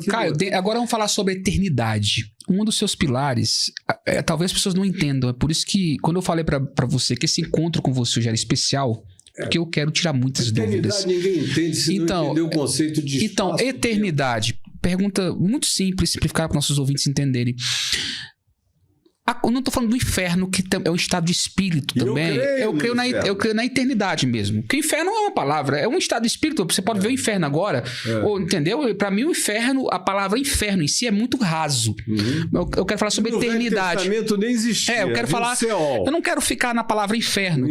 Caio, agora vamos falar sobre a eternidade. Um dos seus pilares, talvez as pessoas não entendam, é por isso que quando eu falei pra você que esse encontro com você já era especial, porque eu quero tirar muitas dúvidas. Ninguém entende se não entender o conceito de espaço. Então, eternidade, pergunta muito simples, simplificar para nossos ouvintes entenderem. Eu não estou falando do inferno, que é um estado de espírito também. Eu creio na eternidade mesmo. Porque inferno não é uma palavra, é um estado de espírito. Você pode ver o inferno agora, entendeu? Para mim, o inferno, a palavra inferno em si é muito raso. Eu quero falar sobre eternidade. No Velho Testamento nem existia. Eu quero falar. Eu não quero ficar na palavra inferno.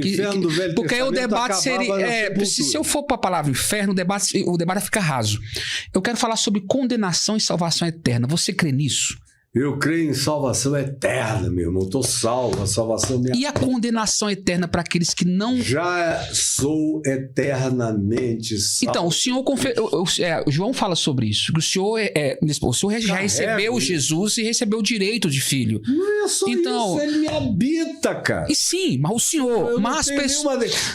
Porque aí o debate seria. Se eu for para a palavra inferno, o debate vai ficar raso. Eu quero falar sobre condenação e salvação eterna. Você crê nisso? Eu creio em salvação eterna, meu irmão. Eu estou salvo, a salvação minha. E a condenação eterna para aqueles que não... Já sou eternamente salvo. Então, o senhor... João fala sobre isso. O senhor já recebeu Jesus e recebeu o direito de filho. Não é só isso, ele me habita, cara. E sim, mas o senhor...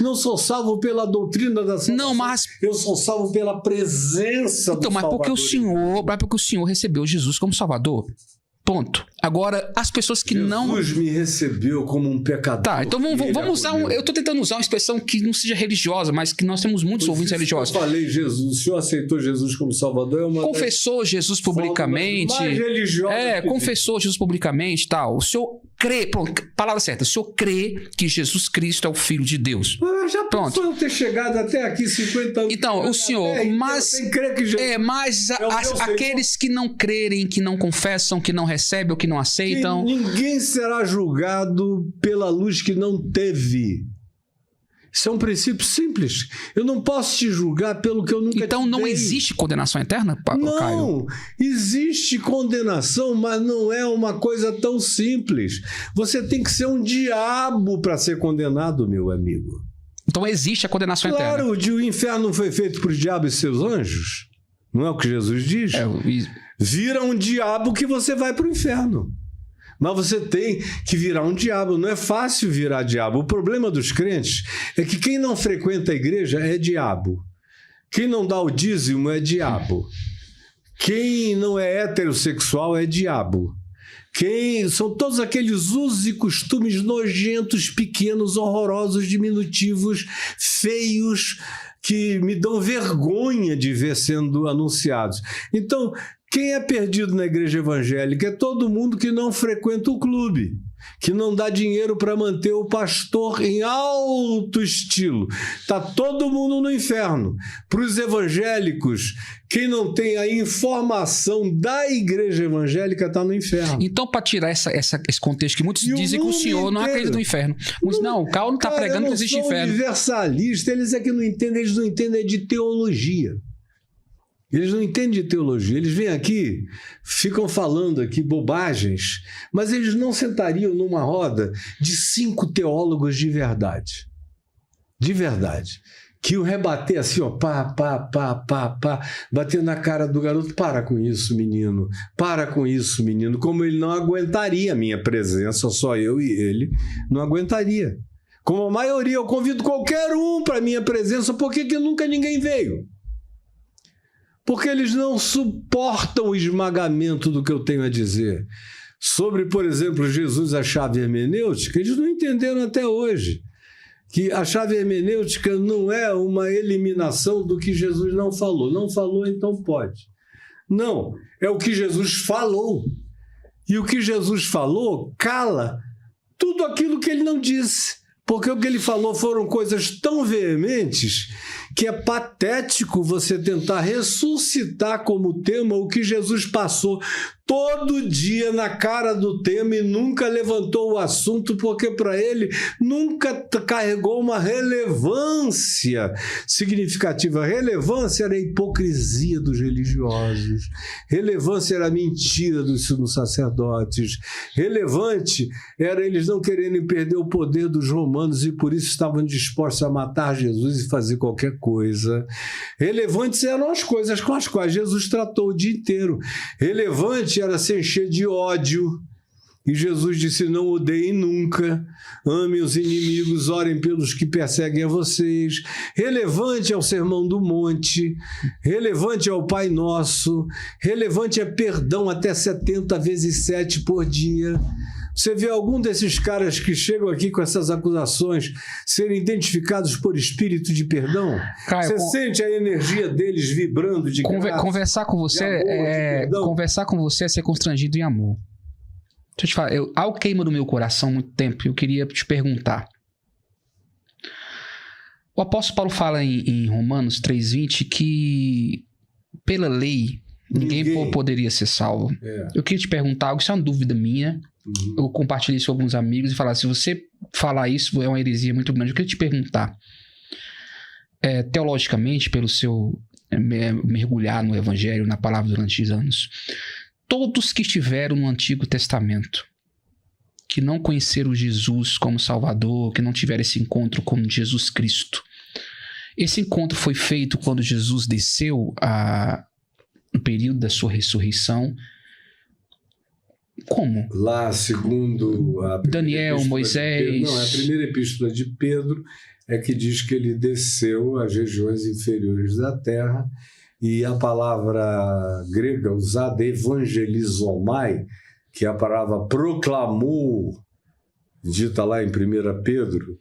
Não sou salvo pela doutrina da salvação. Não, mas... Eu sou salvo pela presença do Salvador. Mas porque o senhor recebeu Jesus como Salvador. Ponto. Agora, as pessoas que Jesus me recebeu como um pecador. Tá, então vamos usar eu tô tentando usar uma expressão que não seja religiosa, mas que nós temos muitos ouvintes religiosos. Eu falei Jesus, o senhor aceitou Jesus como Salvador? Confessou Jesus publicamente. Confessou Jesus publicamente e tal. O senhor crê, pronto, palavra certa, o senhor crê que Jesus Cristo é o Filho de Deus. Já pensou eu ter chegado até aqui 50 anos? Então, o senhor, mas aqueles que não crerem, que não confessam, que não recebem ou que não aceitam... Ninguém será julgado pela luz que não teve. Isso é um princípio simples. Eu não posso te julgar pelo que eu nunca Então não existe condenação eterna, Caio? Não, existe condenação, mas não é uma coisa tão simples. Você tem que ser um diabo para ser condenado, meu amigo. Então existe a condenação eterna. Claro, o inferno não foi feito para o diabo e seus anjos. Não é o que Jesus diz? Vira um diabo que você vai para o inferno. Mas você tem que virar um diabo. Não é fácil virar diabo. O problema dos crentes é que quem não frequenta a igreja é diabo. Quem não dá o dízimo é diabo. Quem não é heterossexual é diabo. São todos aqueles usos e costumes nojentos, pequenos, horrorosos, diminutivos, feios, que me dão vergonha de ver sendo anunciados. Então, quem é perdido na igreja evangélica é todo mundo que não frequenta o clube, que não dá dinheiro para manter o pastor em alto estilo. Está todo mundo no inferno. Para os evangélicos, quem não tem a informação da igreja evangélica está no inferno. Então, para tirar esse contexto que muitos dizem que o senhor não acredita no inferno. Não, o Caio não está pregando que existe inferno. Universalista, eles é que não entendem, eles não entendem de teologia. Eles não entendem de teologia, eles vêm aqui, ficam falando aqui bobagens, mas eles não sentariam numa roda de 5 teólogos de verdade. De verdade. Que o rebater assim, ó, bater na cara do garoto. Para com isso, menino. Para com isso, menino. Como ele não aguentaria a minha presença, só eu e ele, não aguentaria. Como a maioria, eu convido qualquer um para a minha presença, por que nunca ninguém veio? Porque eles não suportam o esmagamento do que eu tenho a dizer. Sobre, por exemplo, Jesus, a chave hermenêutica, eles não entenderam até hoje. Que a chave hermenêutica não é uma eliminação do que Jesus não falou. Não falou, então pode. Não, é o que Jesus falou. E o que Jesus falou cala tudo aquilo que ele não disse. Porque o que ele falou foram coisas tão veementes que é patético você tentar ressuscitar como tema o que Jesus passou todo dia na cara do tema e nunca levantou o assunto, porque para ele nunca carregou uma relevância significativa. Relevância era a hipocrisia dos religiosos. Relevância era a mentira dos sumos sacerdotes. Relevante era eles não quererem perder o poder dos romanos e por isso estavam dispostos a matar Jesus e fazer qualquer coisa. Relevantes eram as coisas com as quais Jesus tratou o dia inteiro. Relevante era se encher de ódio. E Jesus disse: não odeiem nunca, amem os inimigos, orem pelos que perseguem a vocês. Relevante é o Sermão do Monte, relevante é o Pai Nosso, relevante é perdão até 70 vezes 7 por dia. Você vê algum desses caras que chegam aqui com essas acusações serem identificados por espírito de perdão? Caio, você sente a energia deles vibrando de graça, conversar com você conversar com você é ser constrangido em amor. Deixa eu te falar, ao queima do meu coração há muito tempo, eu queria te perguntar. O apóstolo Paulo fala em Romanos 3,20 que pela lei ninguém poderia ser salvo. Eu queria te perguntar algo, isso é uma dúvida minha. Eu compartilhei isso com alguns amigos e falar, se você falar isso é uma heresia muito grande. Eu queria te perguntar, teologicamente, pelo seu mergulhar no evangelho, na palavra durante anos, todos que estiveram no Antigo Testamento, que não conheceram Jesus como Salvador, que não tiveram esse encontro com Jesus Cristo, esse encontro foi feito quando Jesus desceu no período da sua ressurreição. Como? Lá, segundo Daniel, Moisés... Não, a primeira epístola de Pedro é que diz que ele desceu às regiões inferiores da terra, e a palavra grega usada, evangelizomai, que é a palavra proclamou, dita lá em 1 Pedro,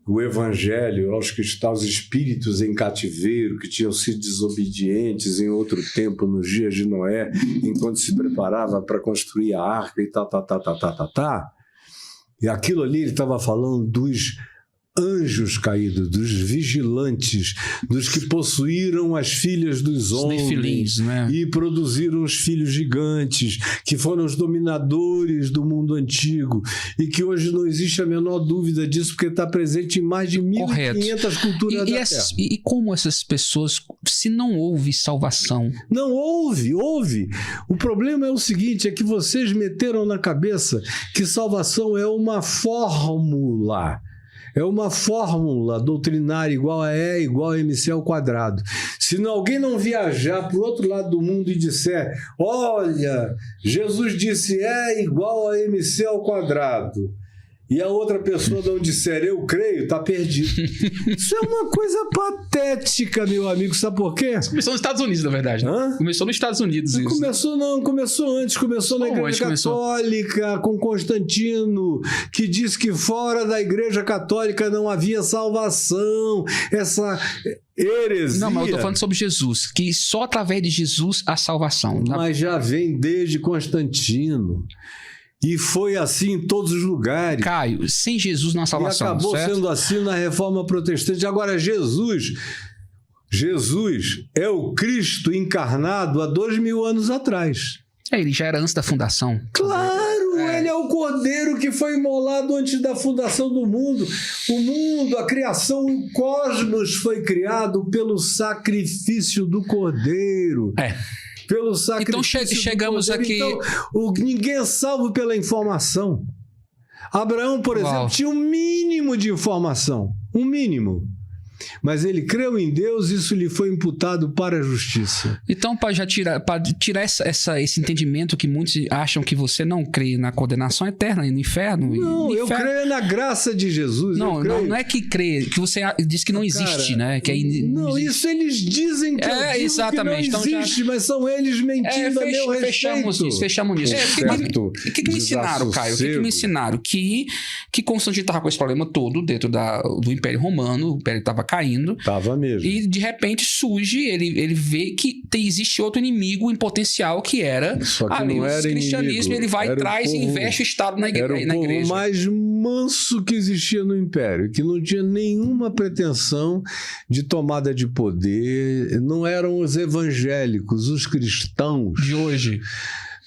o evangelho aos que estavam os espíritos em cativeiro, que tinham sido desobedientes em outro tempo, nos dias de Noé, enquanto se preparava para construir a arca e tal. E aquilo ali ele estava falando dos anjos caídos, dos vigilantes, dos que possuíram as filhas dos homens, nefilins, né? E produziram os filhos gigantes, que foram os dominadores do mundo antigo, e que hoje não existe a menor dúvida disso, porque está presente em mais de 1.500 culturas da Terra. E como essas pessoas, se não houve salvação? Não houve. O problema é o seguinte, é que vocês meteram na cabeça que salvação é uma fórmula. É uma fórmula doutrinária igual a E igual a MC ao quadrado. Se alguém não viajar para o outro lado do mundo e disser, olha, Jesus disse E igual a MC ao quadrado, e a outra pessoa não disser eu creio, está perdido. Isso é uma coisa patética, meu amigo. Sabe por quê? Isso começou nos Estados Unidos, na verdade. Né? Começou nos Estados Unidos isso. Começou antes. Começou na Igreja Católica, com Constantino, que disse que fora da Igreja Católica não havia salvação. Essa heresia. Não, mas eu estou falando sobre Jesus, que só através de Jesus há salvação. Mas já vem desde Constantino. E foi assim em todos os lugares. Caio, sem Jesus não há salvação. E acabou certo? sendo assim na Reforma Protestante. Agora, Jesus é o Cristo encarnado há 2000 anos atrás. Ele já era antes da fundação. Claro, ele é o Cordeiro que foi imolado antes da fundação do mundo. O mundo, a criação, o cosmos foi criado pelo sacrifício do Cordeiro. Pelo sacrifício. Então chegamos aqui. Então, ninguém é salvo pela informação. Abraão, por exemplo, tinha um mínimo de informação. Um mínimo. Mas ele creu em Deus, isso lhe foi imputado para a justiça. Então, para tirar esse entendimento que muitos acham que você não crê na condenação eterna e no inferno. Não, eu creio na graça de Jesus. Não é que crê, que você diz que não existe, né? Que não, isso eles dizem que exatamente. Que não existe, mas são eles mentindo a meu respeito. Fechamos nisso. O que me ensinaram, Caio? O que me ensinaram? Que Constantino estava com esse problema todo dentro do Império Romano, o Império estava caindo. Tava mesmo. E de repente surge, ele vê que existe outro inimigo em potencial que era o cristianismo. Ele vai atrás e investe o Estado na igreja. Era o povo mais manso que existia no Império, que não tinha nenhuma pretensão de tomada de poder. Não eram os evangélicos, os cristãos de hoje.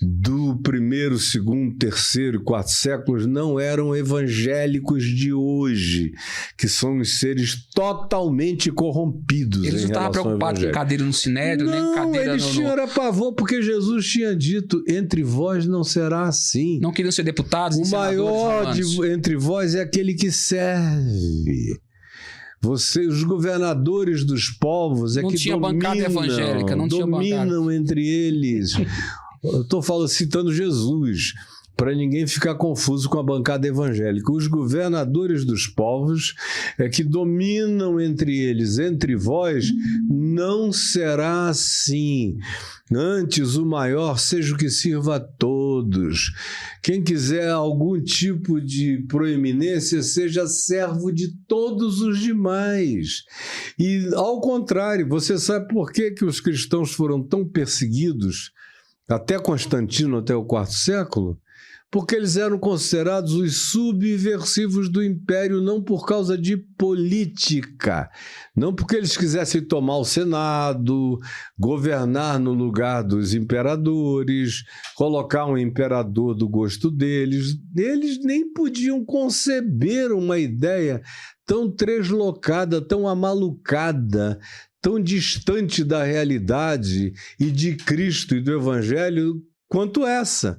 Do primeiro, segundo, terceiro e quarto séculos não eram evangélicos de hoje, que são os seres totalmente corrompidos. Eles não estavam preocupados com cadeira no sinédrio, nem cadeira eles tinham pavor, porque Jesus tinha dito, entre vós não será assim. Não queriam ser deputados, o maior entre vós é aquele que serve. Os governadores dos povos é não que tinha bancada evangélica, não tinha bancada. Dominam entre eles. Eu estou citando Jesus. para ninguém ficar confuso com a bancada evangélica. Os governadores dos povos que dominam entre eles, entre vós, não será assim. Antes, o maior seja o que sirva a todos. Quem quiser algum tipo de proeminência, seja servo de todos os demais. E, ao contrário, você sabe por que os cristãos foram tão perseguidos até Constantino, até o IV século? Porque eles eram considerados os subversivos do império, não por causa de política, não porque eles quisessem tomar o Senado, governar no lugar dos imperadores, colocar um imperador do gosto deles. Eles nem podiam conceber uma ideia tão translocada, tão amalucada, tão distante da realidade e de Cristo e do Evangelho quanto essa.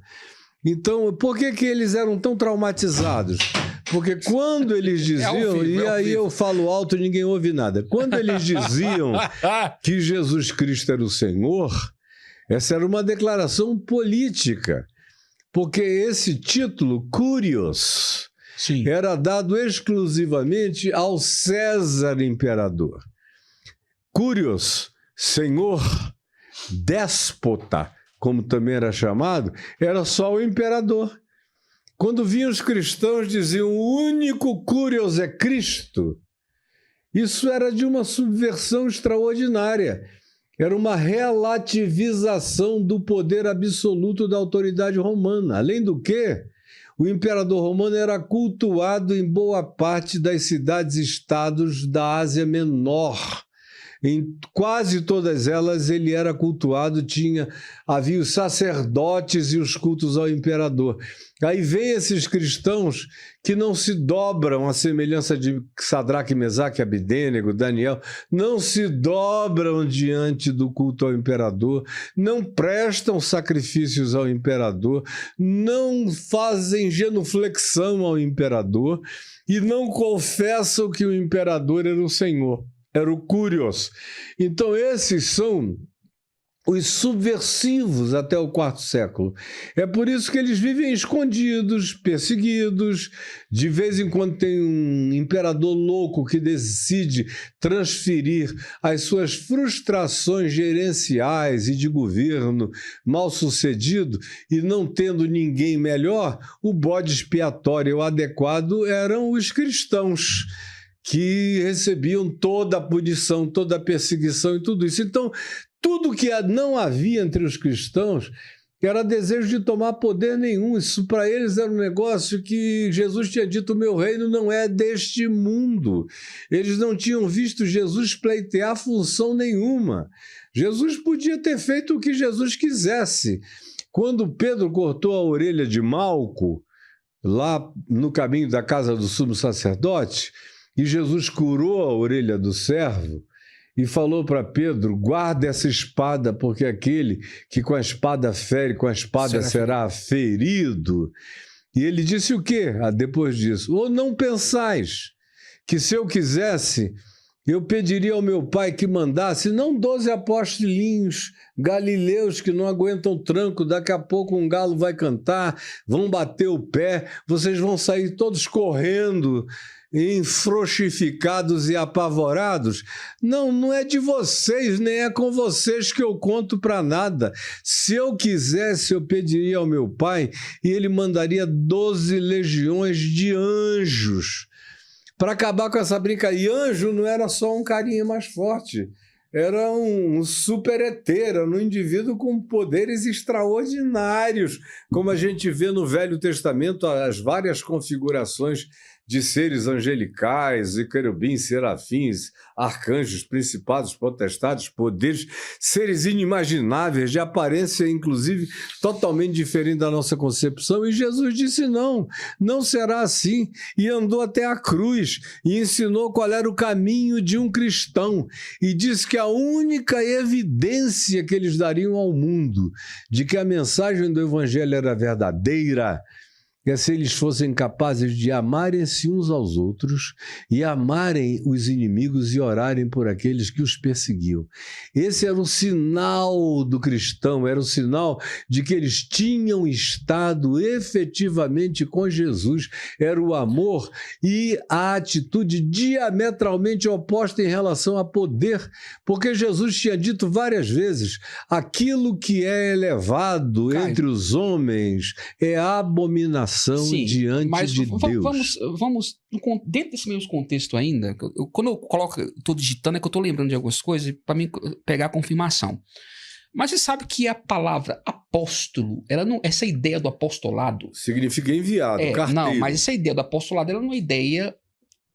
Então, por que eles eram tão traumatizados? Porque quando eles diziam, e aí eu falo alto e ninguém ouve nada, quando eles diziam que Jesus Cristo era o Senhor, essa era uma declaração política, porque esse título, Curios, sim, era dado exclusivamente ao César Imperador. Curios, Senhor, déspota, como também era chamado, era só o imperador. Quando vinham os cristãos, diziam, o único Curios é Cristo. Isso era de uma subversão extraordinária. Era uma relativização do poder absoluto da autoridade romana. Além do que, o imperador romano era cultuado em boa parte das cidades-estados da Ásia Menor. Em quase todas elas ele era cultuado, havia os sacerdotes e os cultos ao imperador. Aí vem esses cristãos que não se dobram à semelhança de Sadraque, Mesaque, Abdênego, Daniel, não se dobram diante do culto ao imperador, não prestam sacrifícios ao imperador, não fazem genuflexão ao imperador e não confessam que o imperador era o Senhor. Era o Curios. Então, esses são os subversivos até o IV século. É por isso que eles vivem escondidos, perseguidos. De vez em quando tem um imperador louco que decide transferir as suas frustrações gerenciais e de governo mal sucedido e não tendo ninguém melhor, o bode expiatório adequado eram os cristãos, que recebiam toda a punição, toda a perseguição e tudo isso. Então, tudo que não havia entre os cristãos era desejo de tomar poder nenhum. Isso para eles era um negócio que Jesus tinha dito, o meu reino não é deste mundo. Eles não tinham visto Jesus pleitear função nenhuma. Jesus podia ter feito o que Jesus quisesse. Quando Pedro cortou a orelha de Malco, lá no caminho da casa do sumo sacerdote, e Jesus curou a orelha do servo e falou para Pedro, guarda essa espada, porque aquele que com a espada fere, com a espada será ferido. E ele disse o quê depois disso? Ou não pensais que se eu quisesse, eu pediria ao meu pai que mandasse, não 12 apostolinhos galileus que não aguentam tranco, daqui a pouco um galo vai cantar, vão bater o pé, vocês vão sair todos correndo, enfrouxificados e apavorados. Não é de vocês, nem é com vocês que eu conto para nada. Se eu quisesse, eu pediria ao meu pai e ele mandaria 12 legiões de anjos para acabar com essa brincadeira. E anjo não era só um carinha mais forte, era um super ET, era um indivíduo com poderes extraordinários, como a gente vê no Velho Testamento, as várias configurações de seres angelicais, e querubins, serafins, arcanjos, principados, potestades, poderes, seres inimagináveis, de aparência, inclusive, totalmente diferente da nossa concepção. E Jesus disse não será assim. E andou até a cruz e ensinou qual era o caminho de um cristão. E disse que a única evidência que eles dariam ao mundo de que a mensagem do Evangelho era verdadeira é se eles fossem capazes de amarem-se uns aos outros e amarem os inimigos e orarem por aqueles que os perseguiam. Esse era o sinal do cristão, era o sinal de que eles tinham estado efetivamente com Jesus. Era o amor e a atitude diametralmente oposta em relação a poder, porque Jesus tinha dito várias vezes: aquilo que é elevado entre os homens é abominação diante de Deus. Vamos, dentro desse mesmo contexto ainda, quando eu coloco, estou digitando, é que eu estou lembrando de algumas coisas para mim pegar a confirmação. Mas você sabe que a palavra apóstolo, ela não, essa ideia do apostolado... Significa enviado, carteiro. Não, mas essa ideia do apostolado, ela não é uma ideia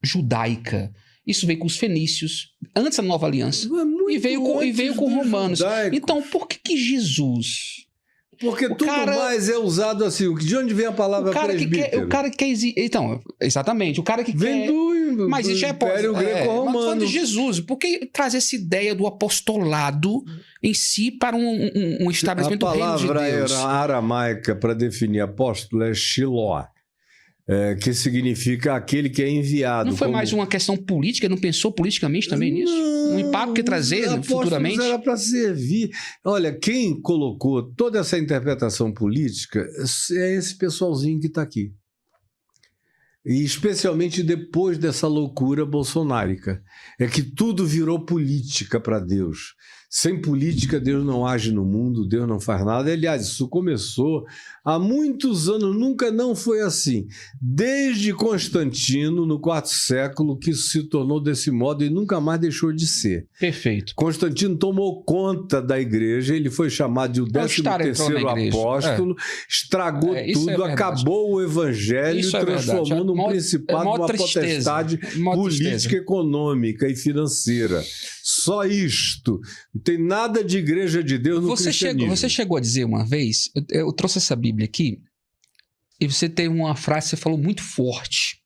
judaica. Isso veio com os fenícios, antes da Nova Aliança, e veio com romanos. Judaico. Então, por que Jesus... Porque tudo mais é usado assim. De onde vem a palavra presbítero? O cara que quer... Então, exatamente. O cara que vem quer... do mas isso é Império Greco-Romano. Mas falando de Jesus, por que trazer essa ideia do apostolado em si para um estabelecimento do reino de Deus? A palavra aramaica para definir apóstolo é Shiloh. Que significa aquele que é enviado. Não foi mais uma questão política? Não pensou politicamente também nisso? Um impacto que trazer futuramente? Era para servir. Olha, quem colocou toda essa interpretação política é esse pessoalzinho que está aqui. E especialmente depois dessa loucura bolsonárica. É que tudo virou política para Deus. Sem política, Deus não age no mundo, Deus não faz nada. Aliás, isso começou há muitos anos, nunca não foi assim. Desde Constantino, no IV século, que isso se tornou desse modo e nunca mais deixou de ser. Perfeito. Constantino tomou conta da igreja, ele foi chamado de o 13º apóstolo, estragou tudo, acabou o evangelho e transformou num principado uma potestade política, econômica e financeira. Só isto. Não tem nada de igreja de Deus no cristianismo. Você chegou a dizer uma vez, eu trouxe essa Bíblia aqui, e você tem uma frase que você falou muito forte,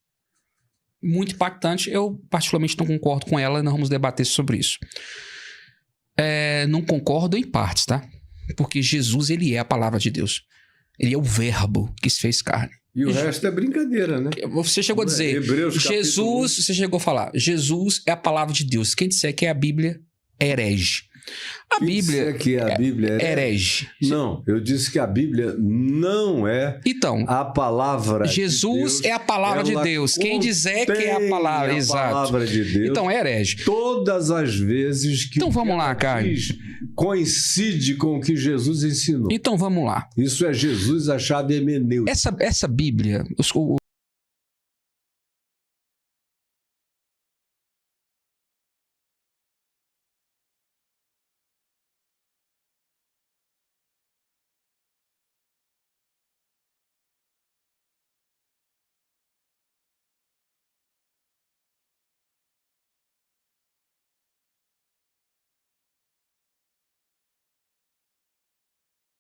muito impactante. Eu particularmente não concordo com ela, nós vamos debater sobre isso. Não concordo em partes, tá? Porque Jesus, ele é a palavra de Deus. Ele é o verbo que se fez carne. E o resto é brincadeira, né? Você chegou a dizer, Jesus, você chegou a falar, Jesus é a palavra de Deus. Quem disser que é a Bíblia é herege. A Bíblia que a Bíblia é herege. Não, eu disse que a Bíblia não é a palavra Jesus de Deus, é a palavra de Deus. Quem dizer que é a palavra, palavra de Deus. Então é herege. Todas as vezes que então vamos lá, Caio. Coincide com o que Jesus ensinou. Então vamos lá. Isso é Jesus, a chave hermenêutica. Essa Bíblia,